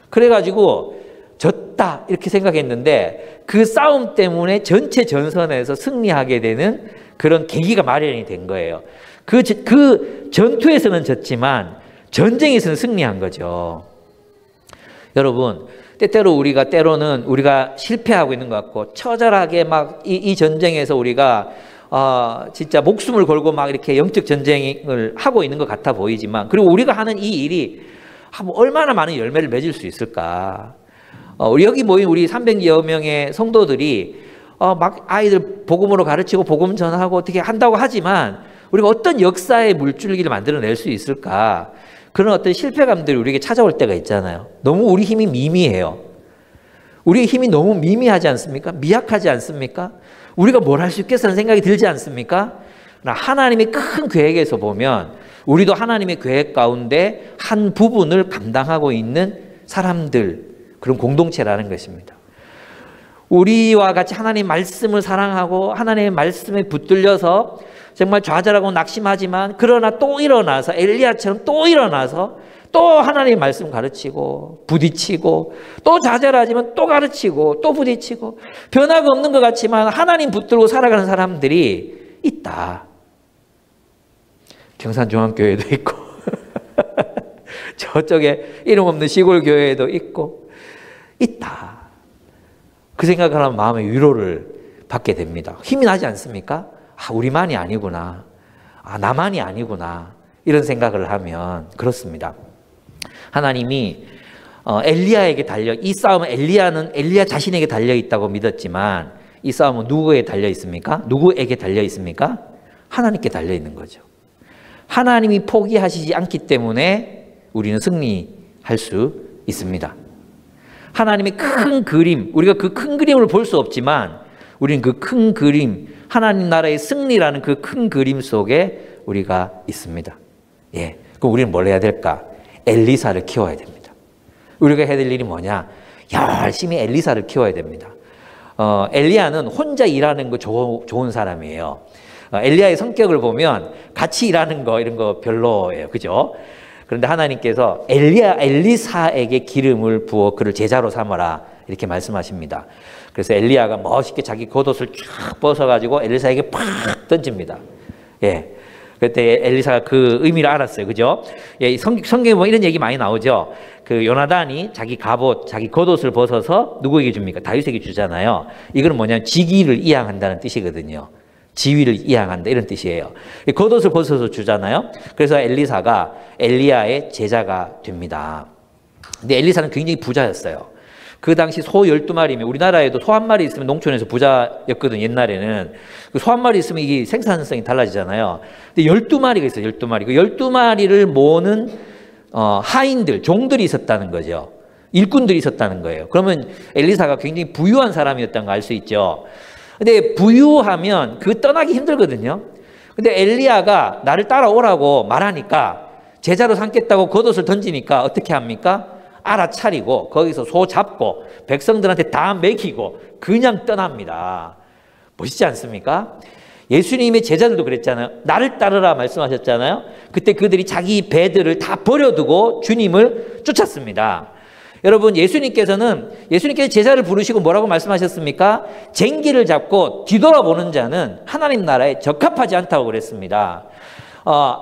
그래가지고 졌다 이렇게 생각했는데 그 싸움 때문에 전체 전선에서 승리하게 되는 그런 계기가 마련이 된 거예요. 그 전투에서는 졌지만 전쟁에서는 승리한 거죠. 여러분, 때로는 우리가 실패하고 있는 것 같고 처절하게 막 이 전쟁에서 우리가 진짜 목숨을 걸고 막 이렇게 영적 전쟁을 하고 있는 것 같아 보이지만, 그리고 우리가 하는 이 일이 얼마나 많은 열매를 맺을 수 있을까? 우리 여기 모인 우리 300여 명의 성도들이 막 아이들 복음으로 가르치고 복음 전하고 어떻게 한다고 하지만 우리가 어떤 역사의 물줄기를 만들어낼 수 있을까? 그런 어떤 실패감들이 우리에게 찾아올 때가 있잖아요. 너무 우리 힘이 미미해요. 우리의 힘이 너무 미미하지 않습니까? 미약하지 않습니까? 우리가 뭘 할 수 있겠다는 생각이 들지 않습니까? 하나님의 큰 계획에서 보면 우리도 하나님의 계획 가운데 한 부분을 감당하고 있는 사람들, 그런 공동체라는 것입니다. 우리와 같이 하나님 말씀을 사랑하고 하나님의 말씀에 붙들려서 정말 좌절하고 낙심하지만 그러나 또 일어나서 엘리야처럼 또 일어나서 또 하나님의 말씀 가르치고 부딪히고 또 좌절하지만 또 가르치고 또 부딪히고 변화가 없는 것 같지만 하나님 붙들고 살아가는 사람들이 있다. 경산중앙교회도 있고 저쪽에 이름 없는 시골 교회도 있고 있다. 그 생각을 하면 마음의 위로를 받게 됩니다. 힘이 나지 않습니까? 우리만이 아니구나. 나만이 아니구나. 이런 생각을 하면 그렇습니다. 하나님이 엘리야에게 이 싸움은 엘리야 자신에게 달려 있다고 믿었지만 이 싸움은 누구에게 달려 있습니까? 누구에게 달려 있습니까? 하나님께 달려 있는 거죠. 하나님이 포기하시지 않기 때문에 우리는 승리할 수 있습니다. 하나님의 큰 그림, 우리가 그 큰 그림을 볼 수 없지만 우리는 그 큰 그림, 하나님 나라의 승리라는 그 큰 그림 속에 우리가 있습니다. 그럼 우리는 뭘 해야 될까? 엘리사를 키워야 됩니다. 우리가 해야 될 일이 뭐냐? 열심히 엘리사를 키워야 됩니다. 엘리야는 혼자 일하는 거 좋은 사람이에요. 엘리야의 성격을 보면 같이 일하는 거 이런 거 별로예요. 그죠? 그런데 하나님께서 엘리사에게 기름을 부어 그를 제자로 삼아라 이렇게 말씀하십니다. 그래서 엘리야가 멋있게 자기 겉옷을 쫙 벗어가지고 엘리사에게 팍 던집니다. 그때 엘리사가 그 의미를 알았어요. 그죠? 성경에 보면 이런 얘기 많이 나오죠. 그 요나단이 자기 갑옷, 자기 겉옷을 벗어서 누구에게 줍니까? 다윗에게 주잖아요. 이건 뭐냐면 직위를 이양한다는 뜻이거든요. 지위를 이양한다 이런 뜻이에요. 겉옷을 벗어서 주잖아요. 그래서 엘리사가 엘리야의 제자가 됩니다. 근데 엘리사는 굉장히 부자였어요. 그 당시 소 12마리면 우리나라에도 소 한 마리 있으면 농촌에서 부자였거든. 옛날에는 소 한 마리 있으면 이게 생산성이 달라지잖아요. 근데 12마리가 있어요. 12마리. 그 12마리를 모으는 하인들, 종들이 있었다는 거죠. 일꾼들이 있었다는 거예요. 그러면 엘리사가 굉장히 부유한 사람이었다는 거 알 수 있죠. 근데 부유하면 그 떠나기 힘들거든요. 근데 엘리야가 나를 따라오라고 말하니까 제자로 삼겠다고 겉옷을 던지니까 어떻게 합니까? 알아차리고 거기서 소 잡고 백성들한테 다 먹이고 그냥 떠납니다. 멋있지 않습니까? 예수님의 제자들도 그랬잖아요. 나를 따르라 말씀하셨잖아요. 그때 그들이 자기 배들을 다 버려두고 주님을 쫓았습니다. 여러분, 예수님께서 제자를 부르시고 뭐라고 말씀하셨습니까? 쟁기를 잡고 뒤돌아보는 자는 하나님 나라에 적합하지 않다고 그랬습니다.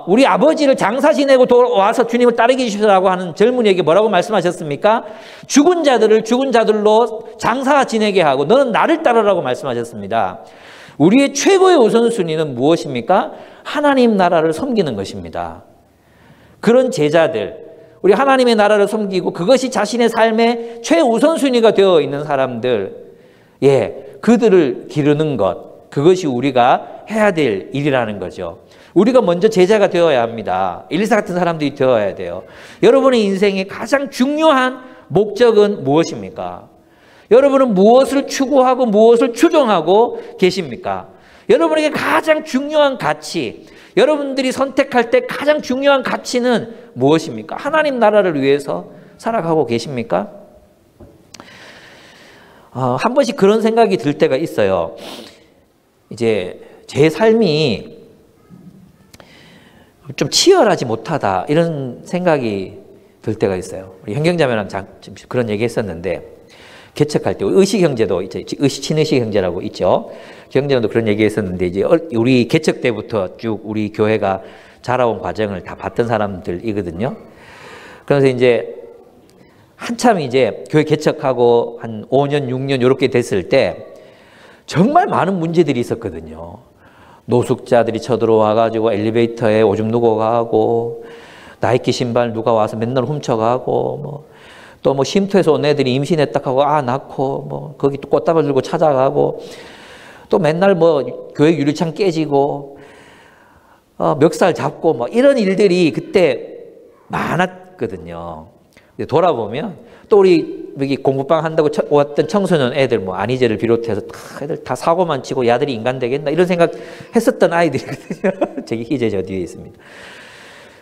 우리 아버지를 장사 지내고 와서 주님을 따르게 해주시라고 하는 젊은이에게 뭐라고 말씀하셨습니까? 죽은 자들을 죽은 자들로 장사 지내게 하고 너는 나를 따르라고 말씀하셨습니다. 우리의 최고의 우선순위는 무엇입니까? 하나님 나라를 섬기는 것입니다. 그런 제자들, 우리 하나님의 나라를 섬기고 그것이 자신의 삶의 최우선순위가 되어 있는 사람들, 그들을 기르는 것, 그것이 우리가 해야 될 일이라는 거죠. 우리가 먼저 제자가 되어야 합니다. 엘리사 같은 사람들이 되어야 돼요. 여러분의 인생의 가장 중요한 목적은 무엇입니까? 여러분은 무엇을 추구하고 무엇을 추종하고 계십니까? 여러분에게 가장 중요한 가치, 여러분들이 선택할 때 가장 중요한 가치는 무엇입니까? 하나님 나라를 위해서 살아가고 계십니까? 한 번씩 그런 생각이 들 때가 있어요. 이제 제 삶이 좀 치열하지 못하다 이런 생각이 들 때가 있어요. 우리 현경자매랑 그런 얘기 했었는데 개척할 때 의식형제도 이제 친의식형제라고 있죠. 경제도 그런 얘기 했었는데 이제 우리 개척 때부터 쭉 우리 교회가 자라온 과정을 다 봤던 사람들이거든요. 그래서 이제 한참 이제 교회 개척하고 한 5년, 6년 이렇게 됐을 때 정말 많은 문제들이 있었거든요. 노숙자들이 쳐들어와가지고 엘리베이터에 오줌 누고 가고, 나이키 신발 누가 와서 맨날 훔쳐가고, 또 쉼터에서 온 애들이 임신했다 하고 낳고, 거기 또 꽃다발 들고 찾아가고, 또 맨날 교회 유리창 깨지고, 멱살 잡고, 이런 일들이 그때 많았거든요. 돌아보면, 또 우리 여기 공부방 한다고 왔던 청소년 애들, 안희재를 비롯해서 애들 다 사고만 치고 야들이 인간 되겠나 이런 생각 했었던 아이들이거든요. 저기 희재 저 뒤에 있습니다.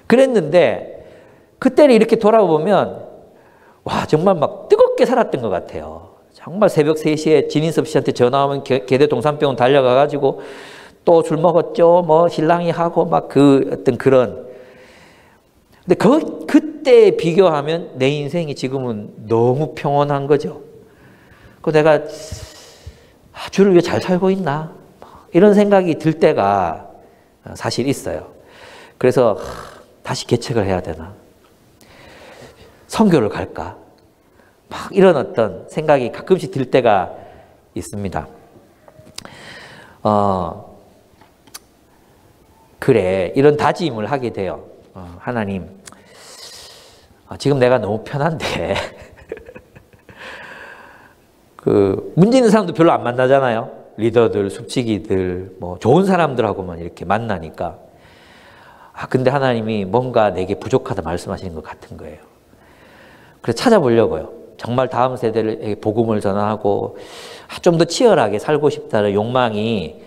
그랬는데 그때를 이렇게 돌아보면 와 정말 뜨겁게 살았던 것 같아요. 정말 새벽 3시에 진인섭 씨한테 전화 오면 계대 동산병원 달려가가지고 또 술 먹었죠. 신랑이 하고 어떤 그런. 근데 그때 비교하면 내 인생이 지금은 너무 평온한 거죠. 내가 주를 위해 잘 살고 있나? 이런 생각이 들 때가 사실 있어요. 그래서 다시 개척을 해야 되나? 선교를 갈까? 이런 어떤 생각이 가끔씩 들 때가 있습니다. 그래, 이런 다짐을 하게 돼요. 하나님, 지금 내가 너무 편한데 문제 있는 사람도 별로 안 만나잖아요. 리더들, 숙직이들, 좋은 사람들하고만 이렇게 만나니까 근데 하나님이 뭔가 내게 부족하다 말씀하시는 것 같은 거예요. 그래서 찾아보려고요. 정말 다음 세대를 복음을 전하고 좀 더 치열하게 살고 싶다는 욕망이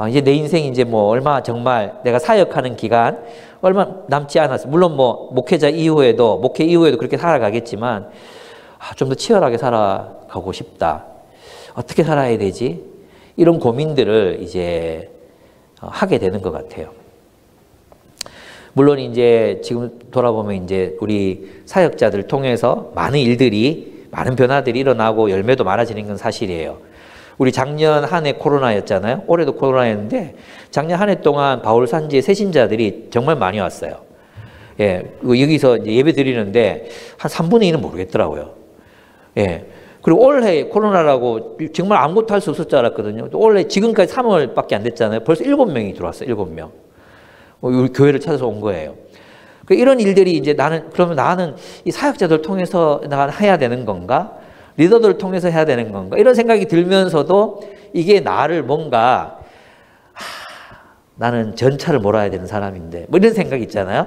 이제 내 인생이 이제 얼마 정말 내가 사역하는 기간 얼마 남지 않았어요. 물론 목회 이후에도 그렇게 살아가겠지만 좀 더 치열하게 살아가고 싶다. 어떻게 살아야 되지? 이런 고민들을 이제 하게 되는 것 같아요. 물론 이제 지금 돌아보면 이제 우리 사역자들 통해서 많은 변화들이 일어나고 열매도 많아지는 건 사실이에요. 우리 작년 한 해 코로나였잖아요. 올해도 코로나였는데 작년 한 해 동안 바울산지의 새신자들이 정말 많이 왔어요. 여기서 이제 예배 드리는데 한 3분의 1은 모르겠더라고요. 그리고 올해 코로나라고 정말 아무것도 할 수 없을 줄 알았거든요. 올해 지금까지 3월밖에 안 됐잖아요. 벌써 7명이 들어왔어요. 7명. 우리 교회를 찾아서 온 거예요. 이런 일들이 이제 그러면 나는 이 사역자들 통해서 해야 되는 건가? 리더들을 통해서 해야 되는 건가? 이런 생각이 들면서도 이게 나를 뭔가 나는 전차를 몰아야 되는 사람인데 이런 생각이 있잖아요.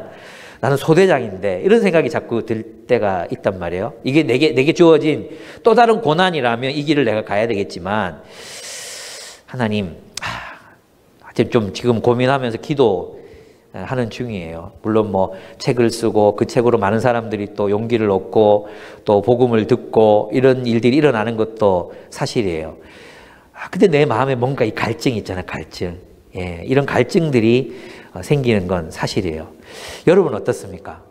나는 소대장인데 이런 생각이 자꾸 들 때가 있단 말이에요. 이게 내게 주어진 또 다른 고난이라면 이 길을 내가 가야 되겠지만 하나님 좀 지금 고민하면서 하는 중이에요. 물론 뭐 책을 쓰고 그 책으로 많은 사람들이 또 용기를 얻고 또 복음을 듣고 이런 일들이 일어나는 것도 사실이에요. 근데 내 마음에 뭔가 이 갈증이 있잖아요. 갈증. 예, 이런 갈증들이 생기는 건 사실이에요. 여러분 어떻습니까?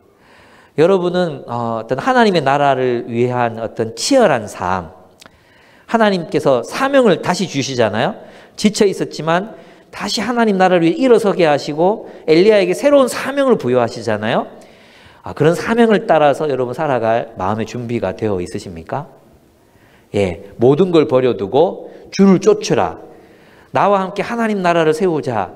여러분은 어떤 하나님의 나라를 위한 어떤 치열한 삶, 하나님께서 사명을 다시 주시잖아요. 지쳐 있었지만 다시 하나님 나라를 위해 일어서게 하시고 엘리야에게 새로운 사명을 부여하시잖아요. 그런 사명을 따라서 여러분 살아갈 마음의 준비가 되어 있으십니까? 예, 모든 걸 버려두고 주를 쫓으라. 나와 함께 하나님 나라를 세우자.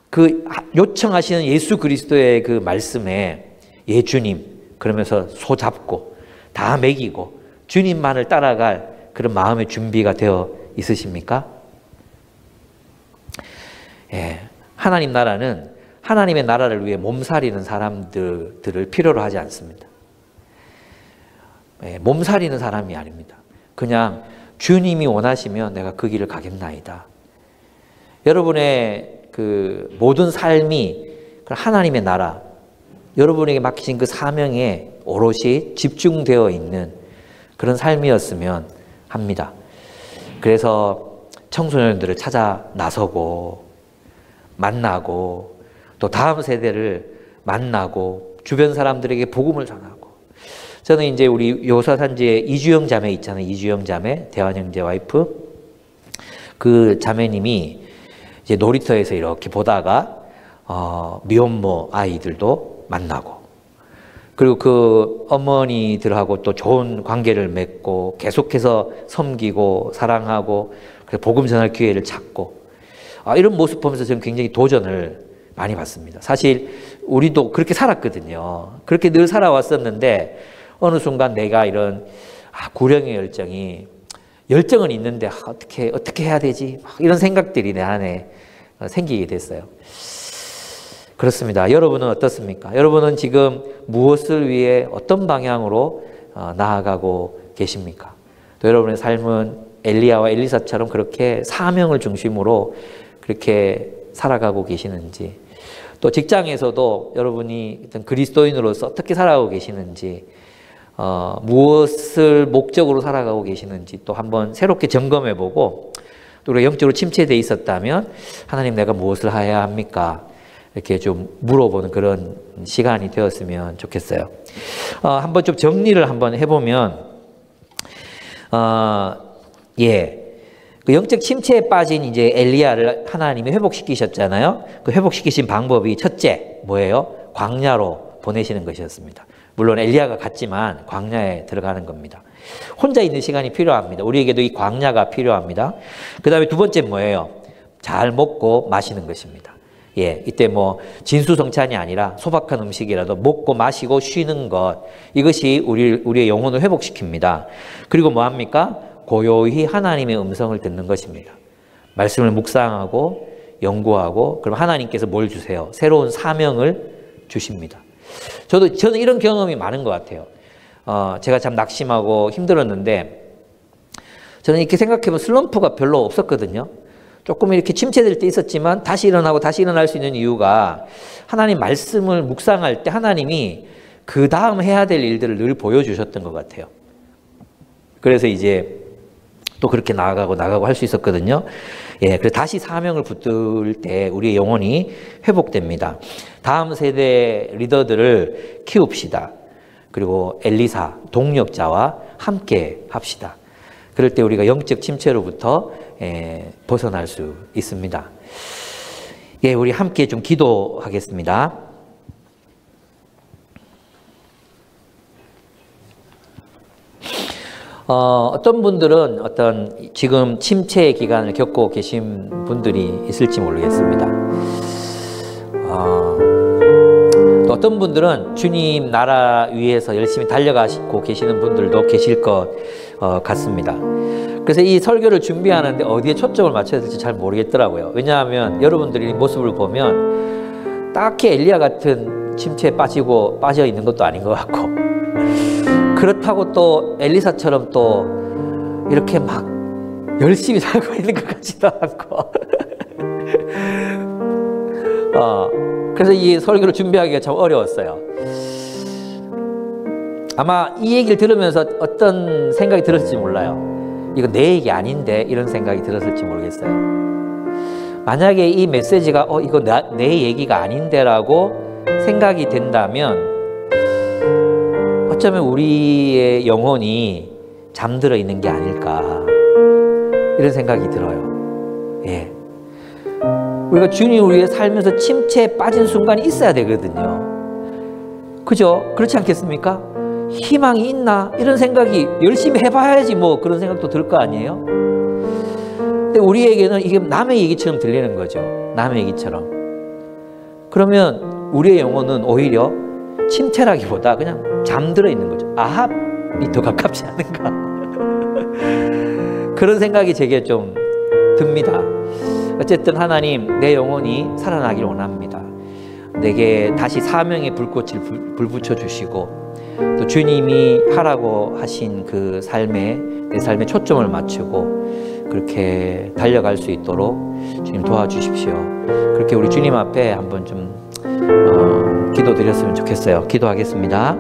그 요청하시는 예수 그리스도의 그 말씀에 예 주님 그러면서 소 잡고 다 먹이고 주님만을 따라갈 그런 마음의 준비가 되어 있으십니까? 예, 하나님 나라는 하나님의 나라를 위해 몸살이는 사람들을 필요로 하지 않습니다. 예, 몸살이는 사람이 아닙니다. 그냥 주님이 원하시면 내가 그 길을 가겠나이다. 여러분의 그 모든 삶이 하나님의 나라, 여러분에게 맡기신 그 사명에 오롯이 집중되어 있는 그런 삶이었으면 합니다. 그래서 청소년들을 찾아 나서고 만나고 또 다음 세대를 만나고 주변 사람들에게 복음을 전하고, 저는 이제 우리 요사산지에 이주영 자매 있잖아요. 이주영 자매, 대환 형제 와이프. 그 자매님이 이제 놀이터에서 이렇게 보다가 미혼모 아이들도 만나고, 그리고 그 어머니들하고 또 좋은 관계를 맺고 계속해서 섬기고 사랑하고 복음 전할 기회를 찾고, 이런 모습 보면서 저는 굉장히 도전을 많이 받습니다. 사실 우리도 그렇게 살았거든요. 그렇게 늘 살아왔었는데 어느 순간 내가 이런 구령의 열정은 있는데 어떻게 해야 되지? 이런 생각들이 내 안에 생기게 됐어요. 그렇습니다. 여러분은 어떻습니까? 여러분은 지금 무엇을 위해 어떤 방향으로 나아가고 계십니까? 또 여러분의 삶은 엘리야와 엘리사처럼 그렇게 사명을 중심으로 그렇게 살아가고 계시는지, 또 직장에서도 여러분이 어떤 그리스도인으로서 어떻게 살아가고 계시는지, 무엇을 목적으로 살아가고 계시는지 또 한번 새롭게 점검해보고, 또 우리가 영적으로 침체되어 있었다면 하나님 내가 무엇을 해야 합니까? 이렇게 좀 물어보는 그런 시간이 되었으면 좋겠어요. 한번 좀 정리를 한번 해보면, 그 영적 침체에 빠진 이제 엘리야를 하나님이 회복시키셨잖아요. 그 회복시키신 방법이 첫째 뭐예요? 광야로 보내시는 것이었습니다. 물론 엘리야가 갔지만 광야에 들어가는 겁니다. 혼자 있는 시간이 필요합니다. 우리에게도 이 광야가 필요합니다. 그 다음에 두 번째 뭐예요? 잘 먹고 마시는 것입니다. 예, 이때 뭐 진수성찬이 아니라 소박한 음식이라도 먹고 마시고 쉬는 것, 이것이 우리의 영혼을 회복시킵니다. 그리고 뭐 합니까? 고요히 하나님의 음성을 듣는 것입니다. 말씀을 묵상하고 연구하고, 그럼 하나님께서 뭘 주세요? 새로운 사명을 주십니다. 저는 이런 경험이 많은 것 같아요. 제가 참 낙심하고 힘들었는데, 저는 이렇게 생각해보면 슬럼프가 별로 없었거든요. 조금 이렇게 침체될 때 있었지만 다시 일어나고 다시 일어날 수 있는 이유가, 하나님 말씀을 묵상할 때 하나님이 그 다음 해야 될 일들을 늘 보여주셨던 것 같아요. 그래서 이제 또 그렇게 나가고 할 수 있었거든요. 예, 그래서 다시 사명을 붙들 때 우리의 영혼이 회복됩니다. 다음 세대 리더들을 키웁시다. 그리고 엘리사, 동력자와 함께 합시다. 그럴 때 우리가 영적 침체로부터 벗어날 수 있습니다. 예, 우리 함께 좀 기도하겠습니다. 어떤 분들은 어떤 지금 침체의 기간을 겪고 계신 분들이 있을지 모르겠습니다. 또 어떤 분들은 주님 나라 위해서 열심히 달려가시고 계시는 분들도 계실 것 같습니다. 그래서 이 설교를 준비하는데 어디에 초점을 맞춰야 될지 잘 모르겠더라고요. 왜냐하면 여러분들이 모습을 보면 딱히 엘리야 같은 침체에 빠져 있는 것도 아닌 것 같고, 그렇다고 또 엘리사처럼 또 이렇게 막 열심히 살고 있는 것 같지도 않고 그래서 이 설교를 준비하기가 참 어려웠어요. 아마 이 얘기를 들으면서 어떤 생각이 들었을지 몰라요. 이거 내 얘기 아닌데 이런 생각이 들었을지 모르겠어요. 만약에 이 메시지가 이거 내 얘기가 아닌데 라고 생각이 된다면 어쩌면 우리의 영혼이 잠들어 있는 게 아닐까 이런 생각이 들어요. 예. 우리가 주님 우리의 살면서 침체에 빠진 순간이 있어야 되거든요. 그죠? 그렇지 않겠습니까? 희망이 있나? 이런 생각이 열심히 해봐야지 뭐 그런 생각도 들 거 아니에요? 근데 우리에게는 이게 남의 얘기처럼 들리는 거죠. 남의 얘기처럼. 그러면 우리의 영혼은 오히려 침체라기보다 그냥 잠들어 있는 거죠. 아합이 더 가깝지 않은가? 그런 생각이 제게 좀 듭니다. 어쨌든 하나님, 내 영혼이 살아나길 원합니다. 내게 다시 사명의 불꽃을 불붙여 주시고 또 주님이 하라고 하신 그 내 삶에 초점을 맞추고 그렇게 달려갈 수 있도록 주님 도와주십시오. 그렇게 우리 주님 앞에 한번 좀 기도드렸으면 좋겠어요. 기도하겠습니다.